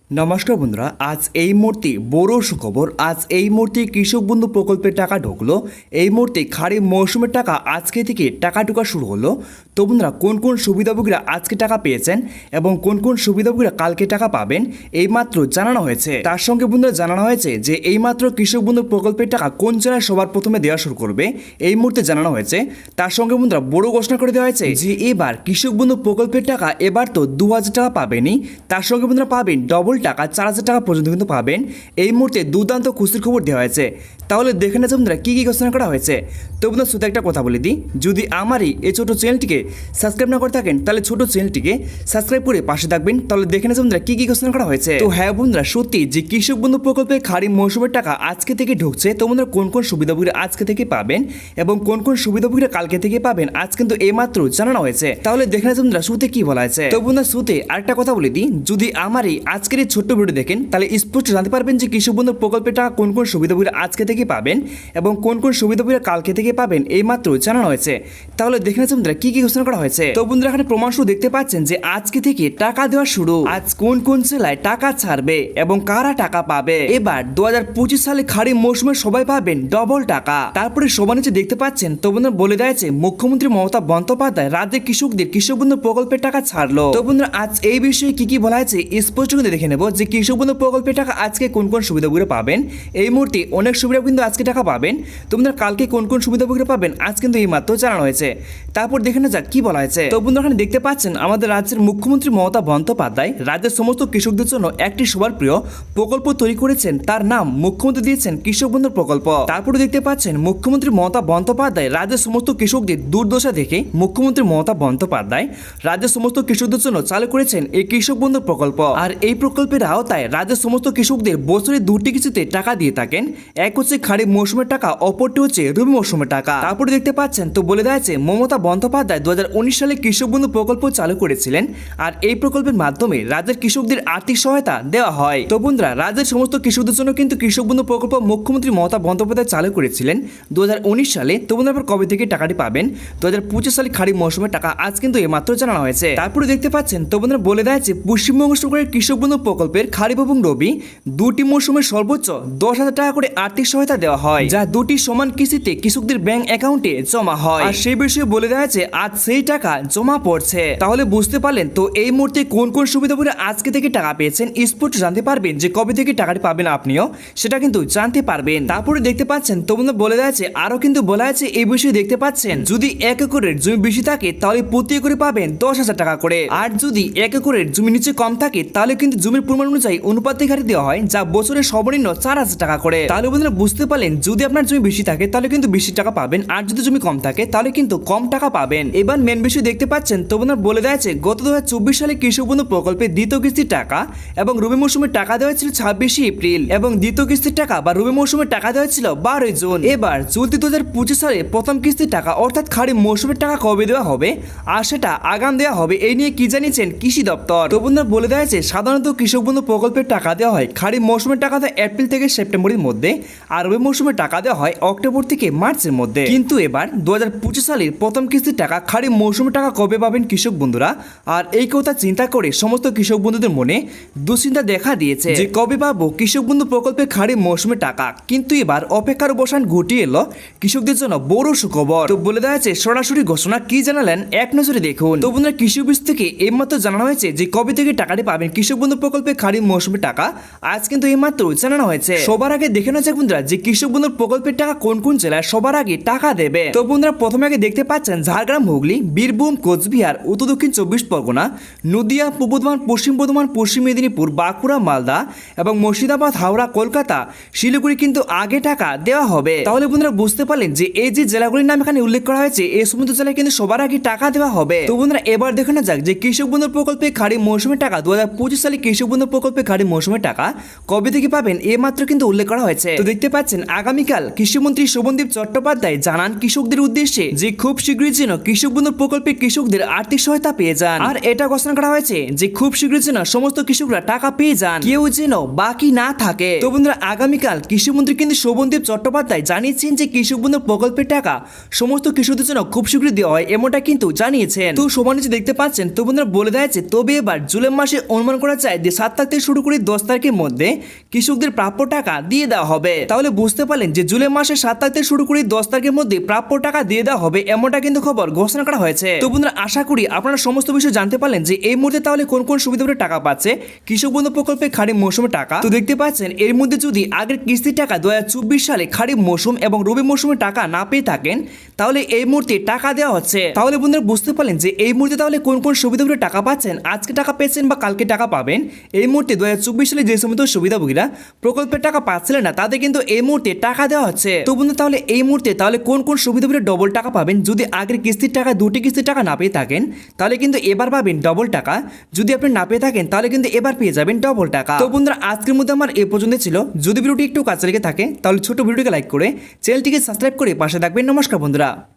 নমস্কার বন্ধুরা, আজ এই মুহূর্তে বড় সুখবর। আজ এই মুহূর্তে কৃষক বন্ধু প্রকল্পের টাকা ঢুকলো। এই মুহূর্তে খারিফ মৌসুমের টাকা আজকে থেকে টাকা ঢোকা শুরু হলো। তো বন্ধুরা, কোন কোন সুবিধাভোগীরা আজকে টাকা পেয়েছেন এবং কোন কোন সুবিধাভোগীরা কালকে টাকা পাবেন এইমাত্র জানানো হয়েছে। তার সঙ্গে বন্ধুরা জানানো হয়েছে যে এইমাত্র কৃষক বন্ধু প্রকল্পের টাকা কোন জেলায় সবার প্রথমে দেওয়া শুরু করবে এই মুহূর্তে জানানো হয়েছে। তার সঙ্গে বন্ধুরা বড় ঘোষণা করে দেওয়া হয়েছে যে এবার কৃষক বন্ধু প্রকল্পের টাকা এবার তো 2000 টাকা পাবেনই, তার সঙ্গে বন্ধুরা পাবেন ডবল টাকা 4000 টাকা পর্যন্ত কিন্তু পাবেন। এই মুহূর্তে দুর্দান্ত খুশির খবর দেওয়া হয়েছে। তাহলে দেখে নেওয়া বন্ধুরা কী কী ঘোষণা করা হয়েছে। তো বন্ধুরা শুধু একটা কথা বলে দিই, যদি আমারই এই ছোটো চ্যানেলটিকে সাবস্ক্রাইব না করে থাকেন তাহলে ছোটো চ্যানেলটিকে সাবস্ক্রাইব করে পাশে থাকবেন। তাহলে দেখে নেওয়া বন্ধুরা কী কী ঘোষণা করা হয়েছে। তো হ্যাঁ বন্ধুরা, সত্যি যে কৃষক বন্ধু প্রকল্পে খারিফ মৌসুমের টাকা আজকে থেকে ঢুকছে। তো বন্ধুরা কোন কোন সুবিধাভোগীরা আজকে থেকে পাবেন এবং কোন কোন সুবিধাভোগীরা কালকে থেকে পাবেন আজ কিন্তু এইমাত্র জানানো হয়েছে। তাহলে দেখে নেওয়া বন্ধুরা শুরুতে কি বলা হয়েছে। তো বন্ধুরা শুরুতে আরেকটা কথা বলে দিই, যদি আমারই আজকের এই ছোট্ট ভিডিও দেখেন তাহলে স্পষ্ট জানতে পারবেন যে কৃষক বন্ধু প্রকল্পের টাকা কোন কোন সুবিধাভোগীরা আজকে থেকে পাবেন এবং কোন কোন সুবিধাভোগীরা কালকে থেকে পাবেন এইমাত্র জানানো হয়েছে। তাহলে দেখে নেওয়া বন্ধুরা কি কি ঘোষণা করা হয়েছে। তো বন্ধুরা এখানে প্রমাণ শুরু দেখতে পাচ্ছেন যে আজকে থেকে টাকা দেওয়া শুরু। আজ কোন কোন জেলায় টাকা ছাড়বে এবং কারা টাকা পাবে। এবার 2025 সালে খারিফ মৌসুমে সবাই পাবেন ডবল টাকা। তারপরে সবার নিচে দেখতে পাচ্ছেন তো বন্ধুরা বলে দিয়েছে মুখ্যমন্ত্রী মমতা বন্দ্যোপাধ্যায় রাজ্যের কৃষকদের কৃষক বন্ধু প্রকল্পের টাকা ছাড়লো। তো বন্ধুরা আজ এই বিষয়ে কি কি বলা হয়েছে স্পষ্ট করে দেখে নেব যে কৃষক বন্ধু প্রকল্পের টাকা আজকে কোন কোন সুবিধাভোগীরা পাবেন। এই মুহূর্তে অনেক সুবিধা কিন্তু আজকে টাকা পাবেন। তো বন্ধুরা কালকে কোন কোন সুবিধাভোগীরা পাবেন আজ কিন্তু এই মাত্র জানানো হয়েছে। তারপর দেখে না যাক কি বলা হয়েছে। তো বন্ধুরা এখানে দেখতে পাচ্ছেন আমাদের রাজ্যের মুখ্যমন্ত্রী মমতা বন্দ্যোপাধ্যায় রাজ্যের সমস্ত কৃষকদের জন্য একটি সবার প্রিয় প্রকল্প তৈরি করেছেন, তার নাম মুখ্যমন্ত্রী দিয়েছেন কৃষক বন্ধু প্রকল্প। তারপরে দেখতে পাচ্ছেন মুখ্যমন্ত্রী মমতা বন্দ্যোপাধ্যায় রাজ্যের সমস্ত কৃষকদের দুর্দশা দেখে মুখ্যমন্ত্রী মমতা বন্দ্যোপাধ্যায় রাজ্যের সমস্ত কৃষকদের জন্য চালু করেছেন এই কৃষক বন্ধু প্রকল্প। আর এই প্রকল্পের আওতায় রাজ্যের সমস্ত কৃষকদের বছরে দুটি কিস্তিতে টাকা দিয়ে থাকেন। এক হচ্ছে খারিফ মৌসুমের টাকা, অপরটি হচ্ছে রবি মৌসুমের টাকা। তারপরে দেখতে পাচ্ছেন তো বলে দিয়েছে মমতা বন্দ্যোপাধ্যায় 2019 সালে কৃষক বন্ধু প্রকল্প চালু করেছিলেন। আর এই প্রকল্পের মাধ্যমে রাজ্যের কৃষকদের আর্থিক সহায়তা দেওয়া হয়। তো বন্ধুরা রাজ্যের সমস্ত কৃষকদের জন্য কিন্তু কৃষক বন্ধু প্রকল্প মুখ্যমন্ত্রী মমতা বন্দ্যোপাধ্যায় চালু করেছিলেন 2019 সালে। তো বন্ধুরা কবে থেকে টাকাটি পাবেন 2025 সালে খারিফ মৌসুমের টাকা আজ কিন্তু এইমাত্র জানানো হয়েছে। তারপরে দেখতে পাচ্ছেন তো বন্ধুরা বলে দিয়েছে পশ্চিমবঙ্গ সরকারের কৃষক বন্ধু প্রকল্পের খারিফ এবং রবি দুটি মৌসুমের সর্বোচ্চ 10,000 টাকা করে আর্থিক সহায়তা দেওয়া হয়, যা দুটি সমান কিস্তিতে কৃষকদের ব্যাংক অ্যাকাউন্টে জমা হয়। আর সেই বিষয়ে বলে দেওয়া হয়েছে আজ সেই টাকা জমা পড়ছে। তাহলে বুঝতে পারলেন তো এই মুহূর্তে কোন কোন সুবিধাভোগীরা আজকে থেকে টাকা পেয়েছেন স্পষ্ট জানতে পারবেন যে কবে থেকে টাকাটি পাবেন আপনিও সেটা কিন্তু জানতে পারবেন। তারপরে দেখতে পাচ্ছেন তো বন্ধুরা বলে দেওয়া আছে আরো কিন্তু বলা আছে এই বিষয়ে দেখতে পাচ্ছেন যদি 1 একরের জমি বেশি থাকে তাহলে প্রতি একরে পাবেন 10,000 টাকা করে। আর যদি 1 একরের জমি নিচে কম থাকে তাহলে কিন্তু জমির পরিমাণ অনুযায়ী অনুপাতিক হারে দেওয়া হয়, যা বছরে সর্বনিম্ন 4,000 টাকা করে। তাহলে বন্ধুরা বুঝতে পারলেন যদি আপনার জমি বেশি থাকে তাহলে কিন্তু বেশি টাকা পাবেন, আর যদি জমি কম থাকে তাহলে কিন্তু কম টাকা পাবেন। এবার মেন বিষয় দেখতে পাচ্ছেন তো বন্ধুরা বলে দেওয়া আছে গত 2024 সালে কৃষক বন্ধু প্রকল্পে দ্বিতীয় কিস্তির টাকা এবং রবি মৌসুমের টাকা দেওয়া ছিল 26 এপ্রিল এবং দ্বিতীয় কিস্তির টাকা বা রবি মৌসুমের টাকা দেওয়া ছিল 12 জুন। এবার চলতি 2025 সালে প্রথম কিস্তির টাকা অর্থাৎ খারিফ মৌসুমের টাকা কবে দেওয়া হবে আর সেটা আগাম দেওয়া হবে এই নিয়ে কি জানিয়েছেন কৃষি দপ্তর। তো বন্ধুরা বলে দেওয়া আছে সাধারণত কৃষক বন্ধু প্রকল্পের টাকা দেওয়া হয় খারিফ মৌসুমের টাকা দেওয়া এপ্রিল থেকে সেপ্টেম্বরের মধ্যে আর রবি মৌসুমের টাকা দেওয়া হয় অক্টোবর থেকে মার্চের মধ্যে। কিন্তু এবার 2025 সালের প্রথম কিস্তির টাকা খারিফ মৌসুমের টাকা কবে পাবেন কৃষক বন্ধুরা, আর এই কথা চিন্তা করে সমস্ত কৃষক বন্ধুদের মনে দুশ্চিন্তা দেখা দিয়েছে যে কবে পাবো কৃষক বন্ধু প্রকল্পে খারিফ মৌসুমের টাকা। কিন্তু এবার অপেক্ষার অবসান ঘটিয়ে এলো কৃষকদের জন্য বড় সুখবর। তো বলে দেওয়া আছে সরাসরি ঘোষণা কি জানালেন এক নজরে দেখুন। তো বন্ধুরা কৃষি অফিস থেকে এইমাত্র জানানো হয়েছে যে কবে থেকে টাকাটি পাবেন কৃষক বন্ধু প্রকল্পে খারিফ মৌসুমের টাকা আজ কিন্তু এইমাত্র জানানো হয়েছে। সবার আগে দেখে নেওয়া যাক বন্ধুরা যে কৃষক বন্ধুর প্রকল্পের টাকা কোন কোন জেলায় সবার আগে টাকা দেবে। তো বন্ধুরা প্রথমে আগে দেখতে পাচ্ছেন ঝাড়গ্রাম, হুগলি, বীরভূম, কোচবিহার, উত্তর দক্ষিণ 24 পরগনা, নদিয়া, পূর্ব বর্ধমান, পশ্চিম বর্ধমান, পশ্চিম মেদিনীপুর, বাঁকুড়া, মালদা এবং মুর্শিদাবাদ, হাওড়া, কলকাতা, শিলিগুড়ি কিন্তু আগে টাকা দেওয়া হবে। তাহলে বন্ধুরা বুঝতে পারলেন যে এই যে জেলাগুলির নাম এখানে উল্লেখ করা হয়েছে এই সমস্ত জেলায় কিন্তু সবার আগে টাকা দেওয়া হবে। তো বন্ধুরা এবার দেখে না যাক যে কৃষক বন্ধু প্রকল্পে খারিফ মৌসুমের টাকা 2025 সালে কৃষক বন্ধু প্রকল্পে খারিফ মৌসুমের টাকা কবে থেকে পাবেন এই মাত্র কিন্তু উল্লেখ করা হয়েছে। তো দেখতে পাচ্ছেন আগামীকাল কৃষিমন্ত্রী শোভনদেব চট্টোপাধ্যায় জানান কৃষকদের উদ্দেশ্যে যে খুব শীঘ্রই যেন কৃষক বন্ধু প্রকল্পে কৃষকদের আর্থিক সহায়তা পেয়ে যান। আর এটা ঘোষণা করা হয়েছে যে খুব শীঘ্রই যেন সমস্ত কৃষকরা টাকা পেয়ে যান, কেউ যেন বাকি না থাকে। তো বন্ধুরা আগামীকাল কৃষিমন্ত্রী কিন্তু শোভনদেব চট্টোপাধ্যায় জানিয়েছেন যে কৃষক বন্ধু প্রকল্পের টাকা সমস্ত কৃষকদের জন্য খুব শীঘ্রই দেওয়া হয় এমনটা কিন্তু জানিয়েছেন। তো সমান নিচে দেখতে পাচ্ছেন তো বন্ধুরা বলে দেওয়া হয়েছে তবে এবার জুলাই মাসে অনুমান করা যায় যে 7 তারিখ থেকে শুরু করে 10 তারিখের মধ্যে কৃষকদের প্রাপ্য টাকা দিয়ে দেওয়া হবে। তাহলে বুঝতে পারলেন যে জুলাই মাসের 7 তারিখ থেকে শুরু করে 10 তারিখের মধ্যে প্রাপ্য টাকা দিয়ে দেওয়া হবে, এমনটা কিন্তু খবর ঘোষণা করা হয়েছে। তো বন্ধুরা আশা করি আপনারা সমস্ত বিষয় জানতে পারলেন যে এই মুহূর্তে তাহলে কোন কোন সুবিধাগুলো টাকা পাচ্ছে কৃষক বন্ধু প্রকল্পে খারিফ মৌসুমে টাকা। তো দেখতে পাচ্ছেন এর মধ্যে যদি আগের কিস্তির টাকা 2024 সালে খারিফ মৌসুম এবং রবি মৌসুমে টাকা না পেয়ে থাকেন তাহলে এই মুহূর্তে টাকা দেওয়া হচ্ছে। তাহলে বন্ধুরা বুঝতে পারলেন যে এই মুহূর্তে তাহলে কোন কোন সুবিধাগুলো টাকা পাচ্ছেন, আজকে টাকা পেয়েছেন বা কালকে টাকা পাবেন। এই মুহূর্তে 2024 সালে যে সমস্ত সুবিধাভোগীরা প্রকল্পের টাকা পাচ্ছিলেন না তাদের কিন্তু এই মুহূর্তে টাকা দেওয়া হচ্ছে। তো বন্ধু তাহলে এই মুহূর্তে তাহলে কোন কোন সুবিধাভোগীরা ডবল টাকা পাবেন, যদি আগের কিস্তির টাকা 2টি কিস্তির টাকা না পেয়ে থাকেন তাহলে কিন্তু এবার পাবেন ডবল টাকা, যদি আপনি না পেয়ে থাকেন তাহলে কিন্তু এবার পেয়ে যাবেন ডবল টাকা। তো বন্ধুরা আজকের মধ্যে আমার এ পর্যন্ত ছিল। যদি ভিডিওটি একটু কাছে লেগে থাকে তাহলে ছোট ভিডিওটিকে লাইক করে চ্যানেলটিকে সাবস্ক্রাইব করে পাশে থাকবেন। নমস্কার বন্ধুরা।